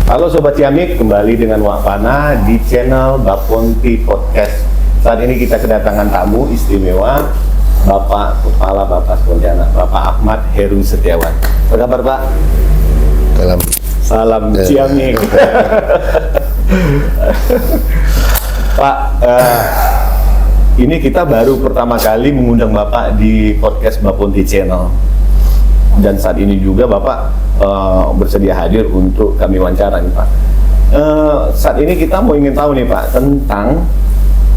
Halo Sobat Ciamik, kembali dengan Wak Pana di channel Baponti Podcast. Saat ini kita kedatangan tamu istimewa, Bapak Kepala Bapas Pontianak, Bapak Ahmad Heru Setiawan. Apa kabar Pak? Salam Ciamik. Pak, ini kita baru pertama kali mengundang Bapak di podcast Baponti Channel. Dan saat ini juga Bapak bersedia hadir untuk kami wawancara nih Pak. Saat ini kita ingin tahu nih Pak tentang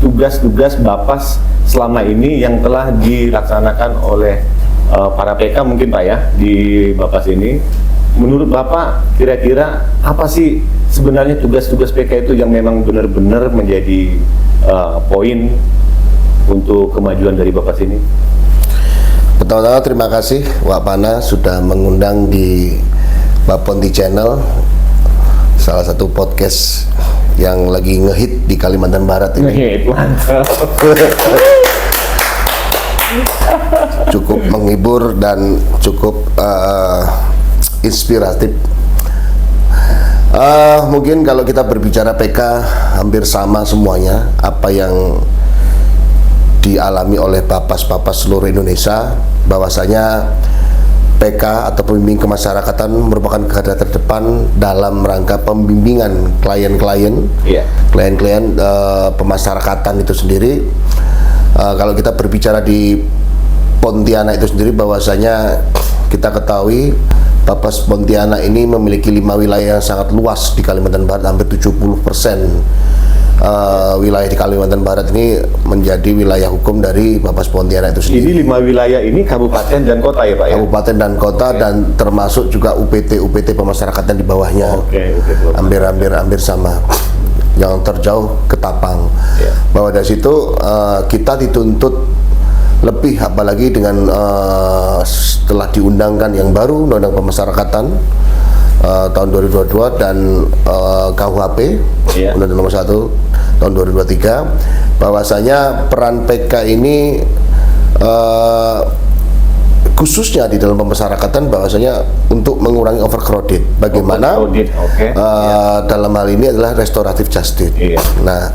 tugas-tugas Bapas selama ini yang telah dilaksanakan oleh para PK mungkin Pak ya di Bapas ini. Menurut Bapak kira-kira apa sih sebenarnya tugas-tugas PK itu yang memang benar-benar menjadi poin untuk kemajuan dari Bapas ini? Pertama-tama terima kasih Wak Pana sudah mengundang di Baponti Channel, salah satu podcast yang lagi ngehit di Kalimantan Barat ini. Ngehit, mantap. Cukup menghibur dan cukup inspiratif. Mungkin kalau kita berbicara PK hampir sama semuanya apa yang dialami oleh Bapas-Bapas seluruh Indonesia, bahwasanya PK atau pembimbing kemasyarakatan merupakan garda terdepan dalam rangka pembimbingan klien-klien pemasyarakatan itu sendiri. Kalau kita berbicara di Pontianak itu sendiri, bahwasanya kita ketahui Bapas Pontianak ini memiliki 5 wilayah yang sangat luas di Kalimantan Barat. Hampir 70% wilayah di Kalimantan Barat ini menjadi wilayah hukum dari Bapas Pontianak itu sendiri. Ini 5 wilayah ini kabupaten dan kota ya Pak ya? Kabupaten dan kota, dan termasuk juga UPT pemasyarakatan di bawahnya. Hampir sama. Yang terjauh Ketapang. Bahwa dari situ kita dituntut lebih, apalagi dengan setelah diundangkan yang baru Undang-Undang Pemasyarakatan tahun 2022 dan KUHP Undang-Undang Nomor 1 tahun 2023, bahwasanya peran PK ini khususnya di dalam pemasyarakatan, bahwasanya untuk mengurangi overcrowded. Bagaimana dalam hal ini adalah restoratif justice. Nah,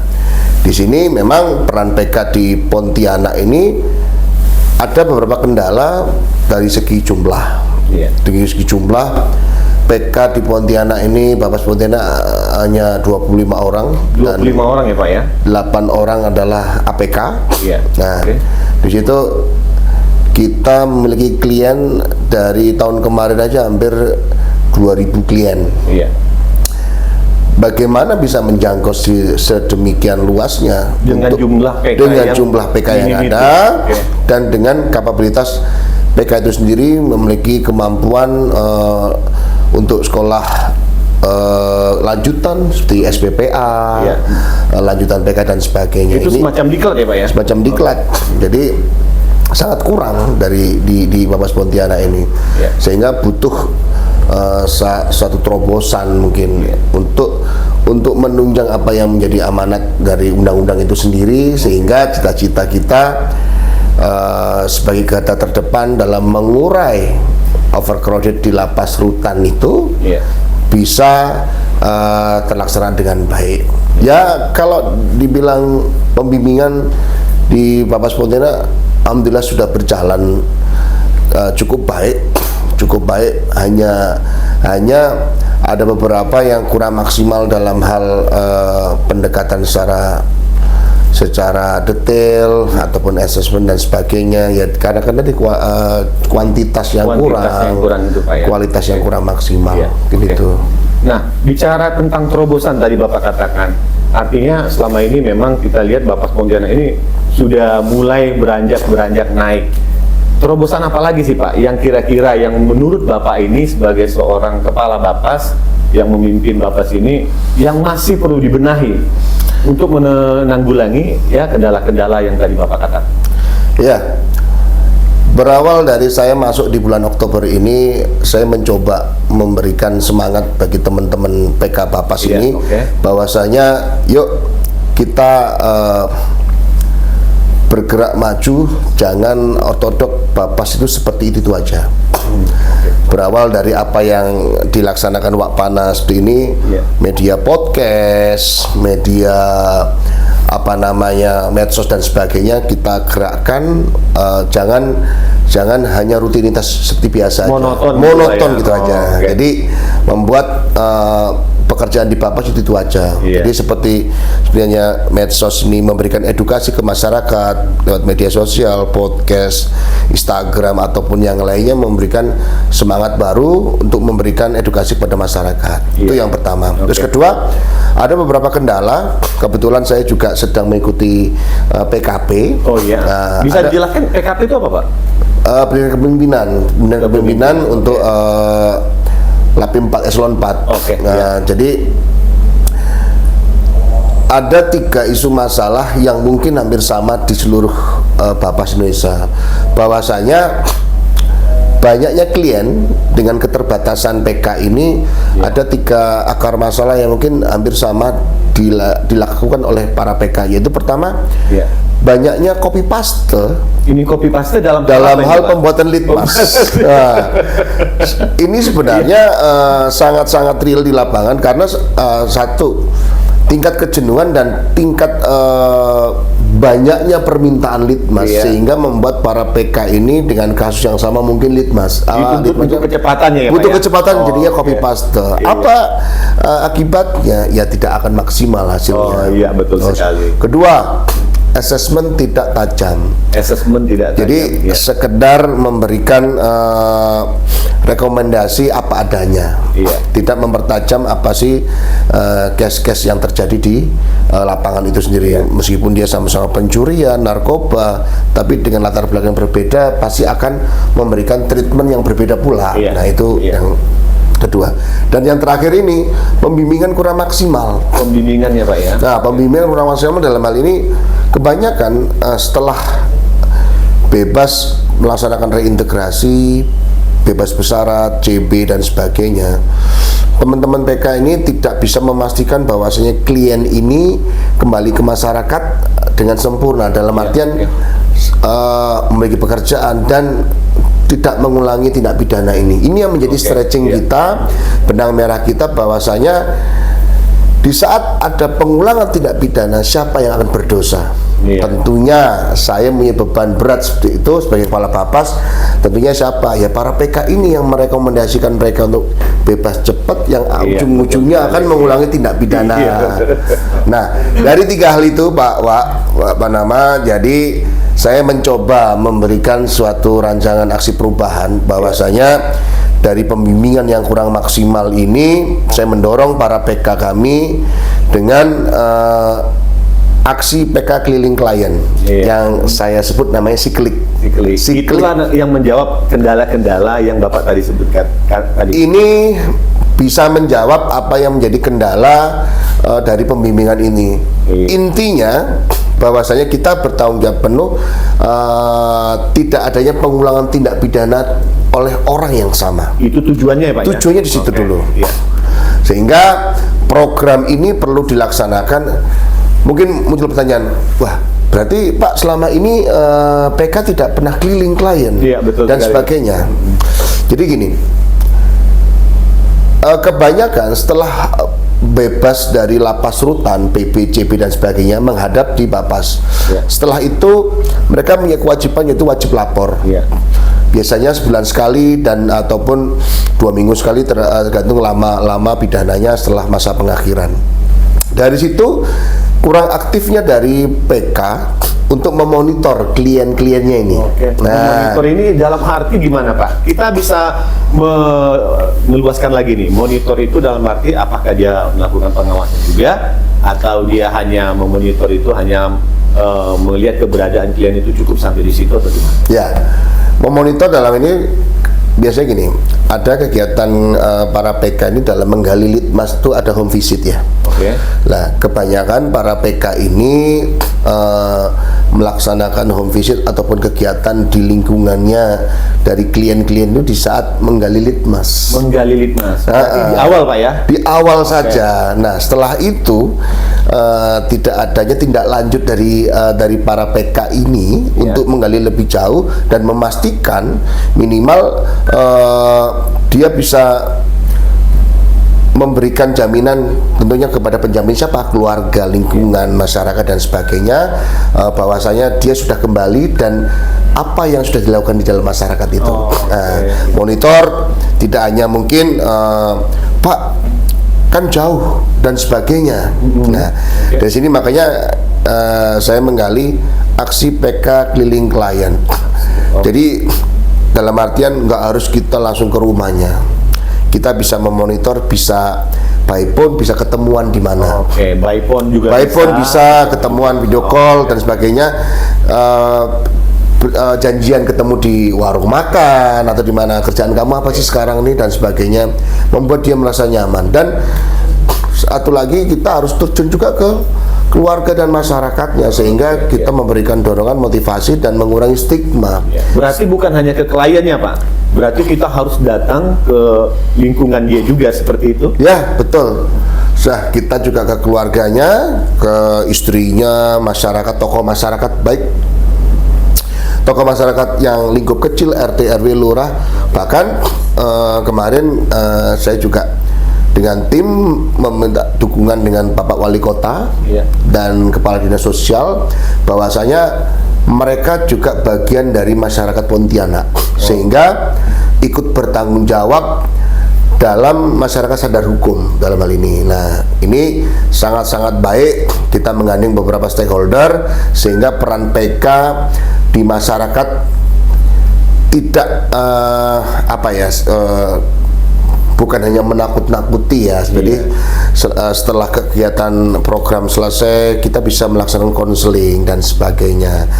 di sini memang peran PK di Pontianak ini ada beberapa kendala dari segi jumlah. Dari segi jumlah, PK di Pontianak ini, Bapas Pontianak hanya 25 orang. 25 orang ya Pak ya? 8 orang adalah APK. Nah, di situ kita memiliki klien dari tahun kemarin aja hampir 2000 klien. Bagaimana bisa menjangkau sedemikian luasnya dengan jumlah PK yang ada dan dengan kapabilitas PK itu sendiri memiliki kemampuan untuk sekolah lanjutan seperti SPPA, lanjutan PK dan sebagainya. Itu semacam diklat ya Pak ya? Semacam diklat. Jadi sangat kurang dari di Bapas Pontianak ini, sehingga butuh suatu terobosan mungkin untuk menunjang apa yang menjadi amanat dari undang-undang itu sendiri, sehingga cita-cita kita sebagai garda terdepan dalam mengurai overcrowded di lapas rutan itu bisa terlaksana dengan baik. Ya, kalau dibilang pembimbingan di Bapas Pontianak, alhamdulillah sudah berjalan cukup baik. Hanya ada beberapa yang kurang maksimal dalam hal pendekatan secara detail ataupun assessment dan sebagainya, ya karena tadi kuantitas yang kurang itu, Pak, ya? Kualitas yang kurang maksimal gitu. Nah, bicara tentang terobosan tadi Bapak katakan, artinya selama ini memang kita lihat Bapas Pontianak ini sudah mulai beranjak naik. Terobosan apa lagi sih Pak yang kira-kira yang menurut Bapak ini sebagai seorang kepala Bapas yang memimpin Bapas ini yang masih perlu dibenahi untuk menanggulangi kendala-kendala yang tadi Bapak katakan? Ya, berawal dari saya masuk di bulan Oktober ini, saya mencoba memberikan semangat bagi teman-teman PK Bapas ini, bahwasanya yuk kita bergerak maju, jangan ortodok Bapas itu seperti itu aja. berawal dari apa yang dilaksanakan Wak Panas ini, media podcast, media medsos dan sebagainya, kita gerakkan. Jangan hanya rutinitas seperti biasa monoton gitu aja. Jadi membuat pekerjaan di Bapas itu aja. Jadi sebenarnya medsos ini memberikan edukasi ke masyarakat lewat media sosial, podcast, Instagram ataupun yang lainnya, memberikan semangat baru untuk memberikan edukasi kepada masyarakat. Itu yang pertama. Terus kedua, ada beberapa kendala. Kebetulan saya juga sedang mengikuti PKP. Bisa dijelaskan PKP itu apa, Pak? Pendidikan kepemimpinan untuk Lapim 4 Eselon 4. Jadi ada 3 isu masalah yang mungkin hampir sama di seluruh Bapas Indonesia. Bahwasanya banyaknya klien dengan keterbatasan PK ini, ada 3 akar masalah yang mungkin hampir sama dilakukan oleh para PK, yaitu pertama, banyaknya copy paste. Ini copy paste dalam hal pembuatan litmas. Ini sebenarnya sangat-sangat real di lapangan, karena satu, tingkat kejenuhan dan tingkat banyaknya permintaan litmas, sehingga membuat para PK ini dengan kasus yang sama mungkin litmas. Butuh kecepatannya ya, butuh Pak, kecepatan, jadinya copy paste. Apa akibatnya? Ya tidak akan maksimal hasilnya. Betul sekali. Kedua, assessment tidak tajam. Jadi sekedar memberikan rekomendasi apa adanya, tidak mempertajam apa sih case-case yang terjadi di lapangan itu sendiri. Meskipun dia sama-sama pencurian, narkoba, tapi dengan latar belakang berbeda, pasti akan memberikan treatment yang berbeda pula. Nah itu yang kedua. Dan yang terakhir ini, pembimbingan kurang maksimal. Pembimbingan ya, Pak, ya? Nah, pembimbingan kurang maksimal dalam hal ini, kebanyakan setelah bebas melaksanakan reintegrasi, bebas bersyarat, CB dan sebagainya, teman-teman PK ini tidak bisa memastikan bahwasanya klien ini kembali ke masyarakat dengan sempurna, dalam artian memiliki pekerjaan dan tidak mengulangi tindak pidana ini. Ini yang menjadi stretching kita, benang merah kita, bahwasanya di saat ada pengulangan tindak pidana, siapa yang akan berdosa? Tentunya saya punya beban berat seperti itu sebagai kepala Bapas. Tentunya siapa? Ya para PK ini yang merekomendasikan mereka untuk bebas cepat, yang ujung-ujungnya akan mengulangi tindak pidana. Nah, dari 3 hal itu, Pak jadi saya mencoba memberikan suatu rancangan aksi perubahan, bahwasanya dari pembimbingan yang kurang maksimal ini, saya mendorong para PK kami dengan aksi PK keliling klien, yang saya sebut namanya siklik. Itulah yang menjawab kendala-kendala yang Bapak tadi sebutkan tadi. Ini bisa menjawab apa yang menjadi kendala dari pembimbingan ini. Intinya bahwasanya kita bertanggung jawab penuh tidak adanya pengulangan tindak pidana oleh orang yang sama. Itu tujuannya ya, Pak? Tujuannya di situ dulu. Sehingga program ini perlu dilaksanakan. Mungkin muncul pertanyaan, wah berarti Pak selama ini PK tidak pernah keliling klien dan sebagainya. Jadi gini, kebanyakan setelah bebas dari lapas rutan, PP, CB dan sebagainya, menghadap di Bapas. Setelah itu mereka punya kewajiban, yaitu wajib lapor. Biasanya sebulan sekali dan ataupun 2 minggu sekali, tergantung lama pidananya setelah masa pengakhiran. Dari situ kurang aktifnya dari PK untuk memonitor klien-kliennya ini. Monitor ini dalam arti gimana, Pak? Kita bisa meluaskan lagi nih. Monitor itu dalam arti apakah dia melakukan pengawasan juga, atau dia hanya memonitor itu hanya melihat keberadaan klien itu cukup sampai di situ atau gimana? Ya, memonitor dalam ini biasanya gini, ada kegiatan para PK ini dalam menggali litmas itu ada home visit ya. Nah, kebanyakan para PK ini melaksanakan home visit ataupun kegiatan di lingkungannya dari klien-klien itu di saat menggali litmas. Di awal, Pak, ya? Di awal saja. Nah, setelah itu tidak adanya tindak lanjut dari para PK ini untuk menggali lebih jauh dan memastikan minimal dia bisa memberikan jaminan tentunya kepada penjamin siapa, keluarga, lingkungan, masyarakat dan sebagainya, bahwasanya dia sudah kembali dan apa yang sudah dilakukan di dalam masyarakat itu. Monitor tidak hanya mungkin Pak kan jauh dan sebagainya. Nah, dari sini makanya saya menggali aksi PK keliling klien. Jadi dalam artian nggak harus kita langsung ke rumahnya. Kita bisa memonitor, bisa by phone, bisa ketemuan di mana. By phone juga by phone bisa ketemuan, video call dan sebagainya. Janjian ketemu di warung makan atau di mana, kerjaan kamu apa sih sekarang ini dan sebagainya, membuat dia merasa nyaman. Dan satu lagi, kita harus terjun juga ke keluarga dan masyarakatnya sehingga kita memberikan dorongan, motivasi dan mengurangi stigma. Berarti bukan hanya ke kliennya, Pak. Berarti kita harus datang ke lingkungan dia juga seperti itu? Ya, betul. Kita juga ke keluarganya, ke istrinya, masyarakat, tokoh masyarakat, baik tokoh masyarakat yang lingkup kecil, RT, RW, lurah. Bahkan kemarin saya juga dengan tim meminta dukungan dengan Bapak Wali Kota dan Kepala Dinas Sosial, bahwasanya mereka juga bagian dari masyarakat Pontianak, sehingga ikut bertanggung jawab dalam masyarakat sadar hukum dalam hal ini. Nah, ini sangat-sangat baik, kita menggandeng beberapa stakeholder sehingga peran PK di masyarakat tidak bukan hanya menakut-nakuti ya. Jadi setelah kegiatan program selesai, kita bisa melaksanakan konseling dan sebagainya.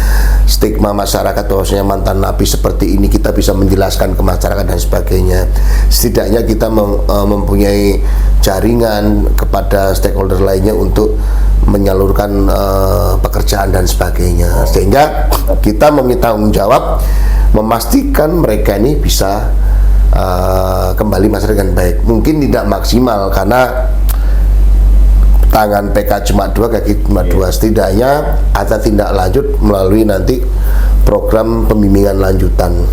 Stigma masyarakat bahwasanya mantan napi seperti ini kita bisa menjelaskan ke masyarakat dan sebagainya. Setidaknya kita mempunyai jaringan kepada stakeholder lainnya untuk menyalurkan pekerjaan dan sebagainya. Sehingga kita meminta tanggung jawab memastikan mereka ini bisa kembali masyarakat dengan baik. Mungkin tidak maksimal karena tangan PK cuma 2, kaki cuma 2. Setidaknya ada tindak lanjut melalui nanti program pembimbingan lanjutan.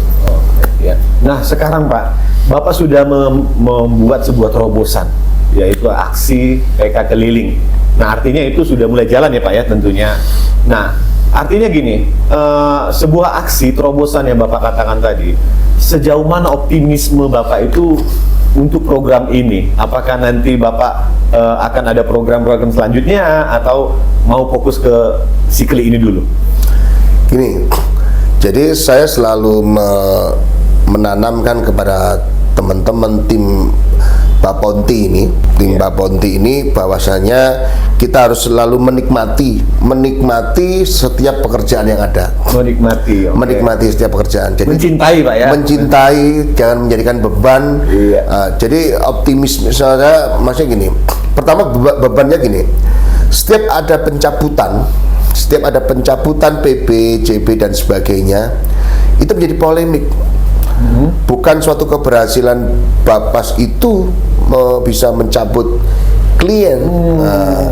Nah, sekarang Pak, Bapak sudah membuat sebuah terobosan, yaitu aksi PK keliling. Nah, artinya itu sudah mulai jalan ya Pak ya tentunya. Nah, artinya gini, sebuah aksi terobosan yang Bapak katakan tadi, sejauh mana optimisme Bapak itu untuk program ini? Apakah nanti Bapak akan ada program-program selanjutnya atau mau fokus ke sikli ini dulu? Gini, jadi saya selalu menanamkan kepada teman-teman tim Baponti ini, Baponti ini, bahwasanya kita harus selalu menikmati setiap pekerjaan yang ada. Menikmati setiap pekerjaan. Jadi mencintai Pak ya. Mencintai, jangan menjadikan beban. Jadi optimis misalnya, maksudnya gini. Pertama bebannya gini. Setiap ada pencabutan PB, JB dan sebagainya, itu menjadi polemik. Bukan suatu keberhasilan Bapas itu bisa mencabut klien,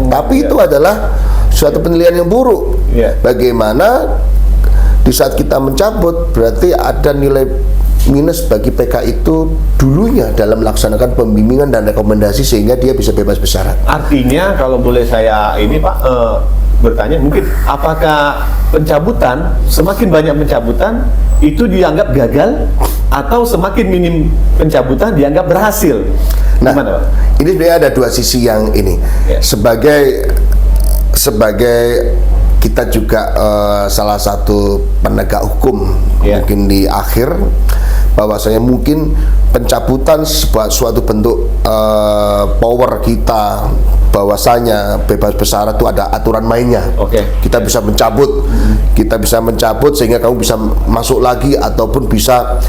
tapi itu adalah suatu penilaian yang buruk. Bagaimana di saat kita mencabut berarti ada nilai minus bagi PK itu dulunya dalam melaksanakan pembimbingan dan rekomendasi sehingga dia bisa bebas bersyarat. Artinya kalau boleh saya ini Pak bertanya, mungkin apakah pencabutan, semakin banyak pencabutan itu dianggap gagal atau semakin minim pencabutan dianggap berhasil? Nah, gimana, Pak? Ini sebenarnya ada dua sisi yang ini. Sebagai kita juga salah satu penegak hukum mungkin di akhir, bahwasanya mungkin pencabutan suatu bentuk power kita, bahwasanya bebas bersyarat itu ada aturan mainnya. Kita bisa mencabut, sehingga kamu bisa masuk lagi ataupun bisa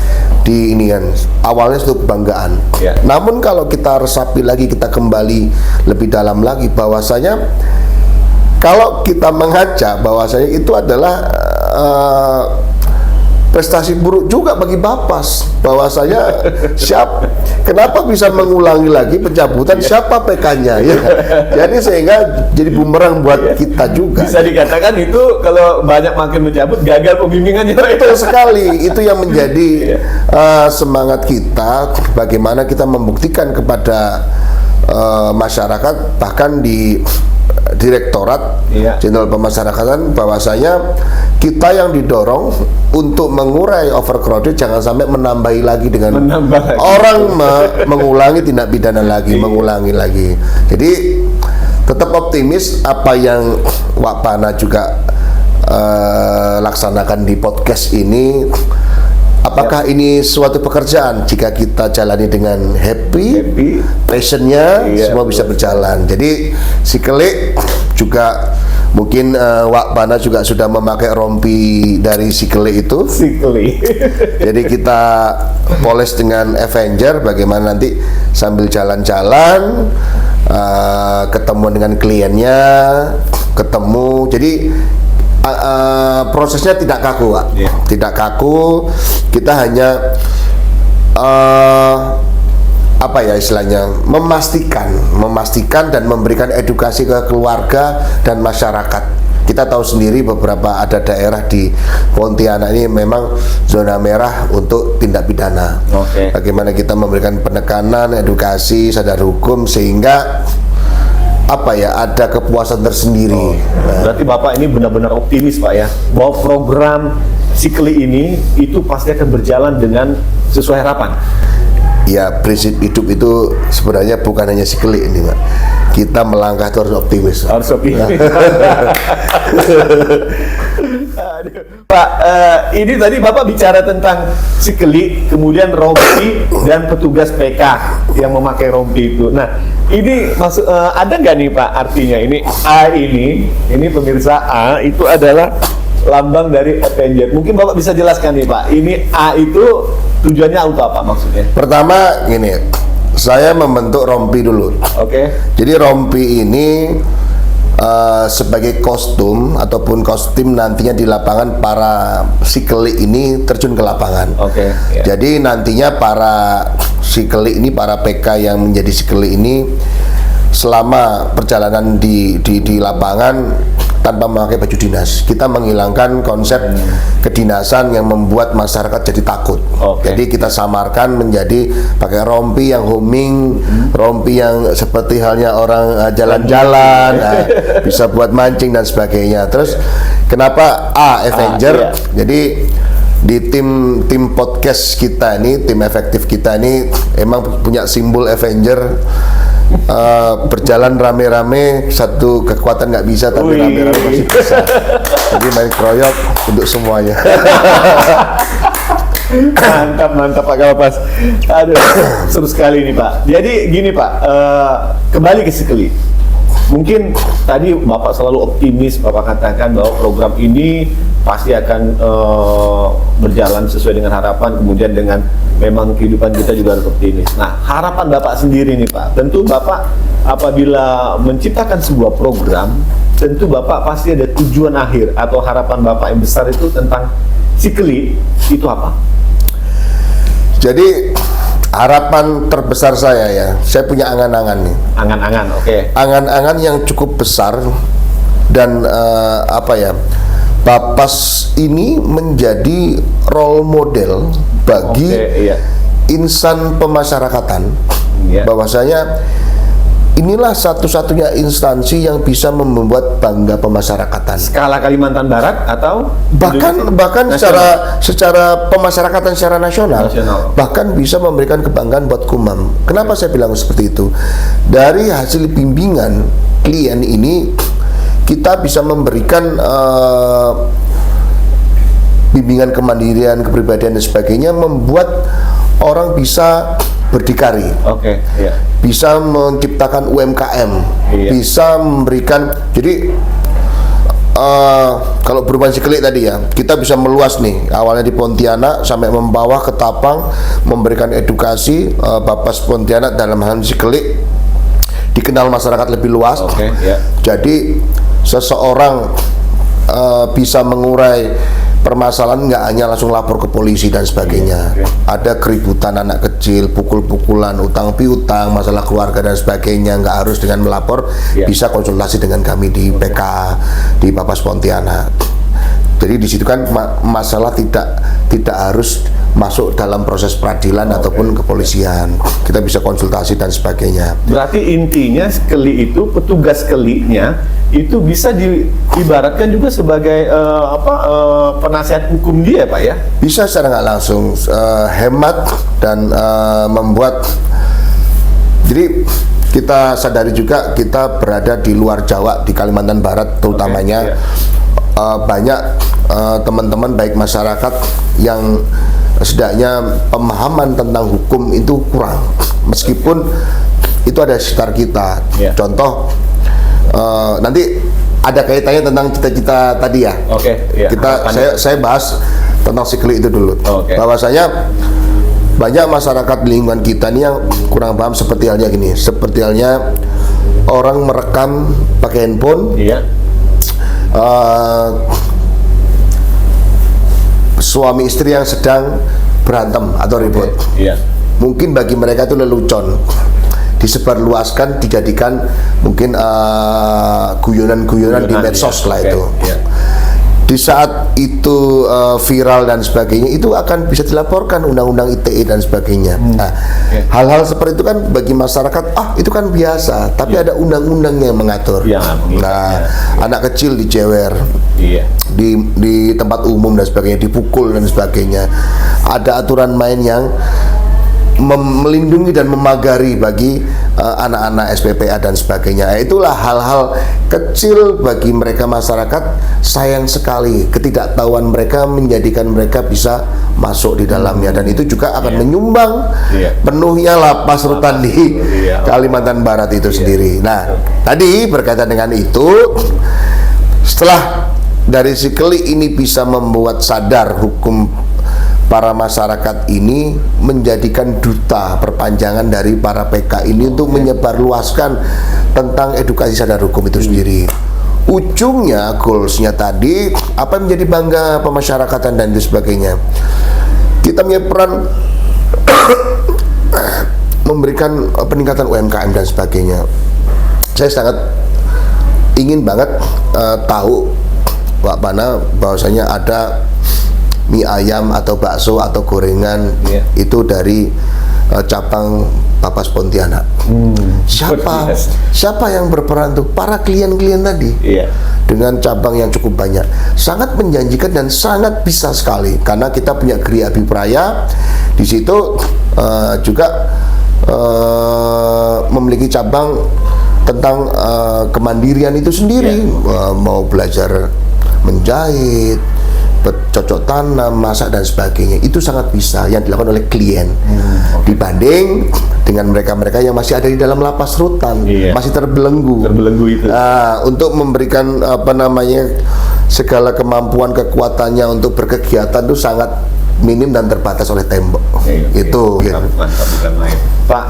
di ini kan. Awalnya itu kebanggaan. Namun kalau kita resapi lagi, kita kembali lebih dalam lagi, bahwasanya kalau kita mengaca bahwasanya itu adalah prestasi buruk juga bagi Bapas, bahwa saya kenapa bisa mengulangi lagi pencabutan, siapa PK-nya ya. Jadi sehingga jadi bumerang buat kita juga. Bisa dikatakan itu kalau banyak makin mencabut gagal pembimbingannya. Betul sekali, itu yang menjadi semangat kita, bagaimana kita membuktikan kepada masyarakat, bahkan di Direktorat Jenderal Pemasyarakatan, bahwasanya kita yang didorong untuk mengurai overcrowded, jangan sampai menambahi lagi dengan orang mengulangi tindak pidana lagi, mengulangi lagi. Jadi tetap optimis apa yang Wak Pana juga laksanakan di podcast ini. Apakah ini suatu pekerjaan? Jika kita jalani dengan happy, passionnya, semua bisa berjalan. Jadi si Kelik juga mungkin Wak Pana juga sudah memakai rompi dari si Kelik itu. Jadi kita poles dengan Avenger, bagaimana nanti sambil jalan-jalan, ketemu dengan kliennya, jadi prosesnya tidak kaku, Pak. Tidak kaku. Kita hanya apa ya istilahnya, memastikan dan memberikan edukasi ke keluarga dan masyarakat. Kita tahu sendiri beberapa ada daerah di Pontianak ini memang zona merah untuk tindak pidana. Bagaimana kita memberikan penekanan, edukasi, sadar hukum, sehingga apa ya, ada kepuasan tersendiri. Berarti Bapak ini benar-benar optimis, Pak, ya, bahwa program Sikli ini itu pasti akan berjalan dengan sesuai harapan. Ya, prinsip hidup itu sebenarnya bukan hanya Sikli ini, Pak. Kita melangkah itu harus optimis. Harus optimis. Pak, ini tadi Bapak bicara tentang Sikli, kemudian rompi dan petugas PK yang memakai rompi itu. Nah, ini maksud ada nggak nih Pak artinya? Ini A ini pemirsa, A itu adalah lambang dari Avenger. Mungkin Bapak bisa jelaskan nih Pak, ini A itu tujuannya untuk apa maksudnya? Pertama gini, saya membentuk rompi dulu. Jadi rompi ini sebagai kostum ataupun kostum nantinya di lapangan para Sikli ini terjun ke lapangan. Jadi nantinya para Sikli ini, para PK yang menjadi Sikli ini selama perjalanan di lapangan tanpa memakai baju dinas, kita menghilangkan konsep kedinasan yang membuat masyarakat jadi takut. Jadi kita samarkan menjadi pakai rompi yang homing, rompi yang seperti halnya orang jalan-jalan, bisa buat mancing dan sebagainya. Terus kenapa Avenger? Jadi di tim podcast kita ini, tim efektif kita ini emang punya simbol Avenger. Berjalan rame-rame, satu kekuatan nggak bisa, tapi rame-rame masih bisa. Jadi main kroyok untuk semuanya. Mantap Pak Kawapas. Aduh, seru sekali nih Pak. Jadi gini Pak, kembali ke Sikli. Mungkin tadi Bapak selalu optimis, Bapak katakan bahwa program ini pasti akan berjalan sesuai dengan harapan, kemudian dengan memang kehidupan kita juga harus optimis. Nah, harapan Bapak sendiri nih Pak, tentu Bapak apabila menciptakan sebuah program, tentu Bapak pasti ada tujuan akhir atau harapan Bapak yang besar itu tentang Sikli, itu apa? Jadi harapan terbesar saya saya punya angan-angan nih. Angan-angan, Angan-angan yang cukup besar dan Bapas ini menjadi role model bagi insan pemasyarakatan. Bahwasanya inilah satu-satunya instansi yang bisa membuat bangga pemasyarakatan. Skala Kalimantan Barat atau bahkan secara pemasyarakatan secara nasional, bahkan bisa memberikan kebanggaan buat Kumam. Kenapa saya bilang seperti itu? Dari hasil bimbingan klien ini, kita bisa memberikan bimbingan kemandirian, kepribadian dan sebagainya, membuat orang bisa berdikari, bisa menciptakan UMKM, bisa memberikan. Jadi kalau berhubungan Sikli tadi ya, kita bisa meluas nih, awalnya di Pontianak sampai membawah ke Tapang, memberikan edukasi. Bapas Pontianak dalam hal Sikli dikenal masyarakat lebih luas. Jadi seseorang bisa mengurai permasalahan nggak hanya langsung lapor ke polisi dan sebagainya. Ada keributan anak kecil, pukul-pukulan, utang piutang, masalah keluarga dan sebagainya, nggak harus dengan melapor, bisa konsultasi dengan kami di PK di Papas Pontianak. Jadi di situ kan masalah tidak harus masuk dalam proses peradilan ataupun kepolisian. Kita bisa konsultasi dan sebagainya. Berarti intinya keli itu, petugas kelinya itu bisa diibaratkan juga sebagai penasihat hukum dia, Pak ya? Bisa secara nggak langsung hemat dan membuat. Jadi kita sadari juga kita berada di luar Jawa, di Kalimantan Barat terutamanya. Banyak teman-teman baik masyarakat yang setidaknya pemahaman tentang hukum itu kurang, meskipun itu ada di sekitar kita. Contoh nanti ada kaitannya tentang cita-cita tadi ya. Saya bahas tentang sikli itu dulu. Bahwasanya banyak masyarakat di lingkungan kita ini yang kurang paham, seperti halnya gini, seperti halnya orang merekam pakai handphone. Suami istri yang sedang berantem atau ribut, mungkin bagi mereka itu lelucon, disebarluaskan, dijadikan mungkin guyonan-guyonan di medsos lah itu. Di saat itu viral dan sebagainya, itu akan bisa dilaporkan undang-undang ITE dan sebagainya. Nah, hal-hal seperti itu kan bagi masyarakat, itu kan biasa, tapi ada undang-undang yang mengatur. Anak kecil dijewer di tempat umum dan sebagainya, dipukul dan sebagainya. Ada aturan main yang melindungi dan memagari bagi anak-anak SPPA dan sebagainya. Itulah hal-hal kecil bagi mereka masyarakat. Sayang sekali ketidaktahuan mereka menjadikan mereka bisa masuk di dalamnya, dan itu juga akan menyumbang penuhnya lapas rutan di Kalimantan Barat itu sendiri. Nah, tadi berkaitan dengan itu, setelah dari si keli ini bisa membuat sadar hukum, para masyarakat ini menjadikan duta perpanjangan dari para PK ini untuk menyebarluaskan tentang edukasi sadar hukum itu sendiri. Ujungnya, goalsnya tadi, apa yang menjadi bangga pemasyarakatan dan sebagainya. Kita punya peran memberikan peningkatan UMKM dan sebagainya. Saya sangat ingin banget tahu Pak Pana bahwasanya ada mie ayam atau bakso atau gorengan itu dari cabang Papas Pontianak. Siapa yang berperan tuh? Para klien-klien tadi. Dengan cabang yang cukup banyak, sangat menjanjikan dan sangat bisa sekali, karena kita punya Gri Abipraya di situ juga memiliki cabang tentang kemandirian itu sendiri. Mau belajar menjahit, bercocok tanam, masak dan sebagainya, itu sangat bisa yang dilakukan oleh klien dibanding dengan mereka-mereka yang masih ada di dalam lapas rutan, masih terbelenggu itu. Untuk memberikan segala kemampuan kekuatannya untuk berkegiatan itu sangat minim dan terbatas oleh tembok. Itu mantap. Pak,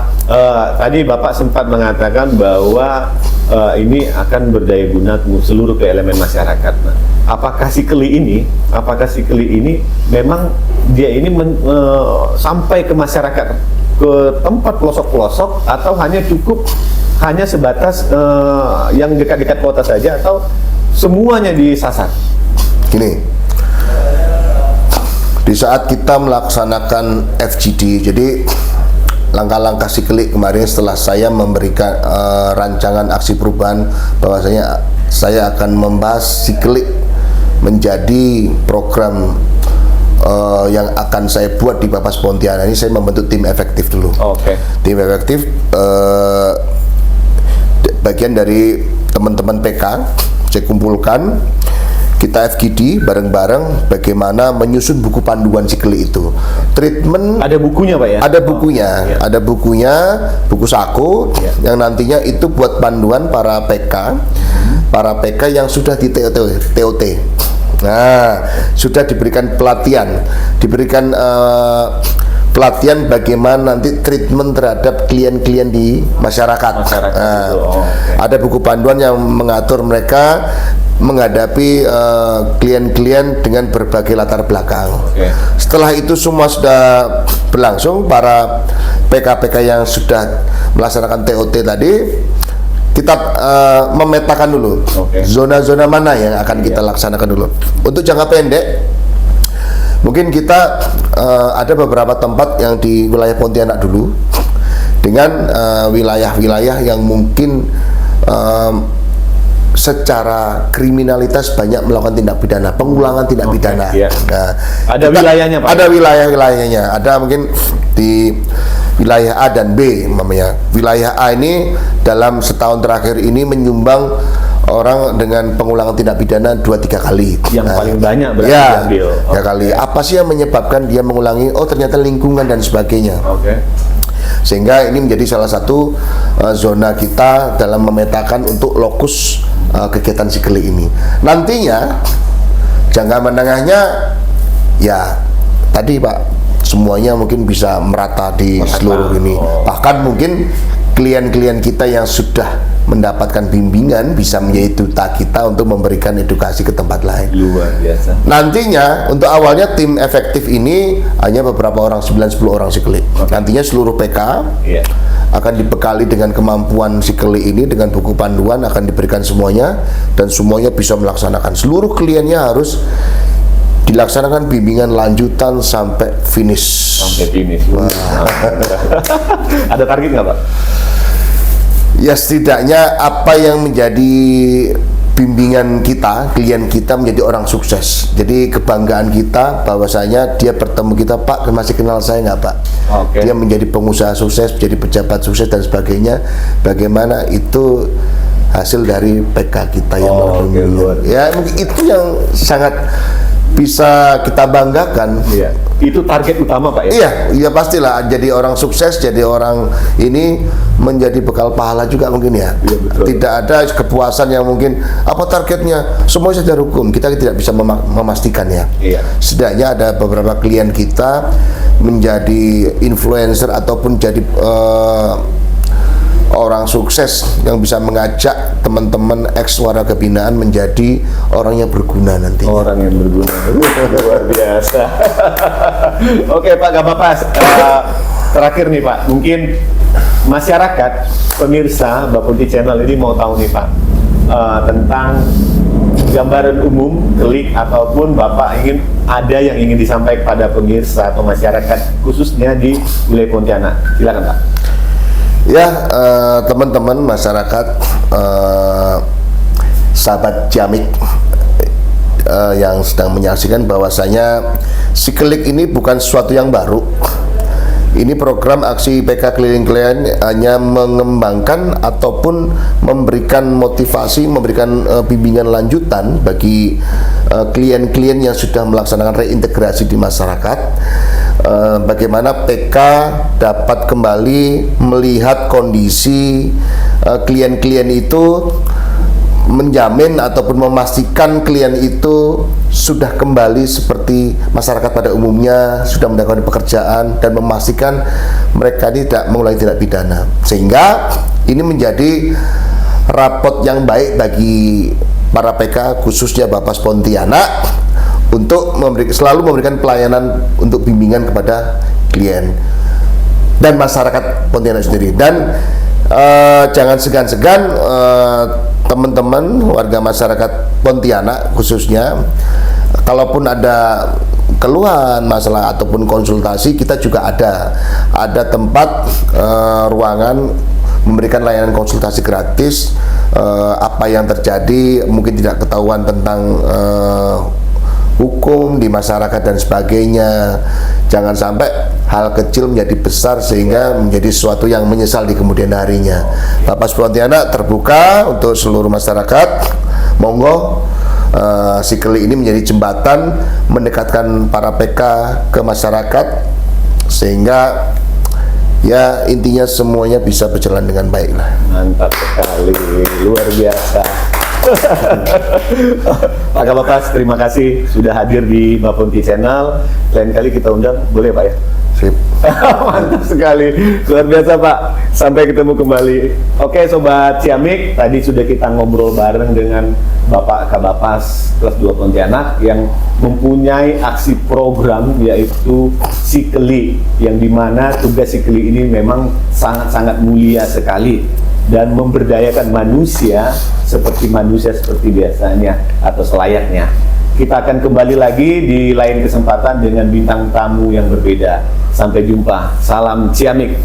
tadi Bapak sempat mengatakan bahwa ini akan berdaya guna seluruh elemen masyarakat. Apakah si keli ini memang dia ini sampai ke masyarakat, ke tempat pelosok-pelosok, atau hanya sebatas yang dekat-dekat kota saja, atau semuanya disasar? Gini, di saat kita melaksanakan FGD, jadi langkah-langkah si keli kemarin setelah saya memberikan rancangan aksi perubahan, bahwasanya saya akan membahas si keli menjadi program yang akan saya buat di Papas Pontianak ini. Saya membentuk tim efektif dulu. Tim efektif bagian dari teman-teman PK, saya kumpulkan, kita FGD bareng-bareng bagaimana menyusun buku panduan si keli itu. Treatment ada bukunya, Pak ya? Ada bukunya. Ada bukunya, buku saku yang nantinya itu buat panduan para PK yang sudah di TOT. Nah, sudah diberikan pelatihan, diberikan pelatihan bagaimana nanti treatment terhadap klien-klien di masyarakat. Ada buku panduan yang mengatur mereka menghadapi klien-klien dengan berbagai latar belakang. Setelah itu semua sudah berlangsung, para PK-PK yang sudah melaksanakan TOT tadi, kita memetakan dulu zona-zona mana yang akan kita laksanakan dulu. Untuk jangka pendek, mungkin kita ada beberapa tempat yang di wilayah Pontianak dulu, dengan wilayah-wilayah yang mungkin secara kriminalitas banyak melakukan tindak pidana, pengulangan tindak pidana. Nah, ada wilayahnya, Pak? Ada wilayah-wilayahnya. Ada mungkin di wilayah A dan B, namanya. Wilayah A ini dalam setahun terakhir ini menyumbang orang dengan pengulangan tindak pidana 2-3 kali. Yang paling banyak berarti diambil. Ya kali. Apa sih yang menyebabkan dia mengulangi? Oh, ternyata lingkungan dan sebagainya. Sehingga ini menjadi salah satu zona kita dalam memetakan untuk lokus kegiatan Sikeli ini. Nantinya jangka menengahnya ya tadi Pak, semuanya mungkin bisa merata di seluruh ini. Bahkan mungkin klien-klien kita yang sudah mendapatkan bimbingan bisa menjadi duta kita untuk memberikan edukasi ke tempat lain. Luar biasa. Nantinya untuk awalnya tim efektif ini hanya beberapa orang, 9-10 orang Sikeli. Nantinya seluruh PK akan dibekali dengan kemampuan Sikeli ini, dengan buku panduan akan diberikan semuanya, dan semuanya bisa melaksanakan. Seluruh kliennya harus dilaksanakan bimbingan lanjutan sampai finish. Sampai finish. Ada target nggak, Pak? Ya setidaknya apa yang menjadi bimbingan kita, klien kita menjadi orang sukses. Jadi kebanggaan kita bahwasanya dia bertemu kita, Pak masih kenal saya nggak Pak? Dia menjadi pengusaha sukses, menjadi pejabat sukses dan sebagainya. Bagaimana itu hasil dari PK kita yang ya mungkin itu yang sangat bisa kita banggakan. Itu target utama Pak ya? Iya pastilah, jadi orang sukses, jadi orang ini menjadi bekal pahala juga mungkin ya. Tidak ada kepuasan yang mungkin apa targetnya, semua saja hukum, kita tidak bisa memastikan ya. Setidaknya ada beberapa klien kita menjadi influencer ataupun jadi orang sukses yang bisa mengajak teman-teman ex warga binaan menjadi orang yang berguna nanti. Orang yang berguna, luar biasa. Oke Pak, gak apa-apa. Terakhir nih Pak, mungkin masyarakat pemirsa Bapunti Channel ini mau tahu nih Pak tentang gambaran umum klik ataupun Bapak ada yang ingin disampaikan pada pemirsa atau masyarakat khususnya di wilayah Pontianak. Silakan Pak. Ya, teman-teman masyarakat, sahabat Jamik yang sedang menyaksikan bahwasanya Sikeli ini bukan sesuatu yang baru. Ini program aksi PK Keliling Klien hanya mengembangkan ataupun memberikan motivasi, memberikan bimbingan lanjutan bagi klien-klien yang sudah melaksanakan reintegrasi di masyarakat. Bagaimana PK dapat kembali melihat kondisi klien-klien itu, menjamin ataupun memastikan klien itu sudah kembali seperti masyarakat pada umumnya, sudah mendapatkan pekerjaan, dan memastikan mereka ini tidak mengulangi tindak pidana. Sehingga ini menjadi rapot yang baik bagi para PK khususnya Bapas Pontianak untuk selalu memberikan pelayanan untuk bimbingan kepada klien dan masyarakat Pontianak sendiri. Dan jangan segan-segan teman-teman warga masyarakat Pontianak khususnya, kalaupun ada keluhan masalah ataupun konsultasi, kita juga ada tempat ruangan memberikan layanan konsultasi gratis. Apa yang terjadi mungkin tidak ketahuan tentang hukum di masyarakat dan sebagainya, jangan sampai hal kecil menjadi besar sehingga menjadi sesuatu yang menyesal di kemudian harinya. Bapas Pontianak terbuka untuk seluruh masyarakat. Monggo Sikeli ini menjadi jembatan mendekatkan para PK ke masyarakat, sehingga ya intinya semuanya bisa berjalan dengan baik lah. Mantap sekali, luar biasa. Pak Kabapas, terima kasih sudah hadir di Bapunti Channel. Lain kali kita undang, boleh Pak ya? Sip. Mantap sekali, luar biasa Pak. Sampai ketemu kembali. Oke Sobat Ciamik, tadi sudah kita ngobrol bareng dengan Bapak Kabapas kelas 2 Pontianak yang mempunyai aksi program yaitu Sikeli, yang dimana tugas Sikeli ini memang sangat-sangat mulia sekali dan memberdayakan manusia seperti biasanya atau selayaknya. Kita akan kembali lagi di lain kesempatan dengan bintang tamu yang berbeda. Sampai jumpa. Salam Ciamik.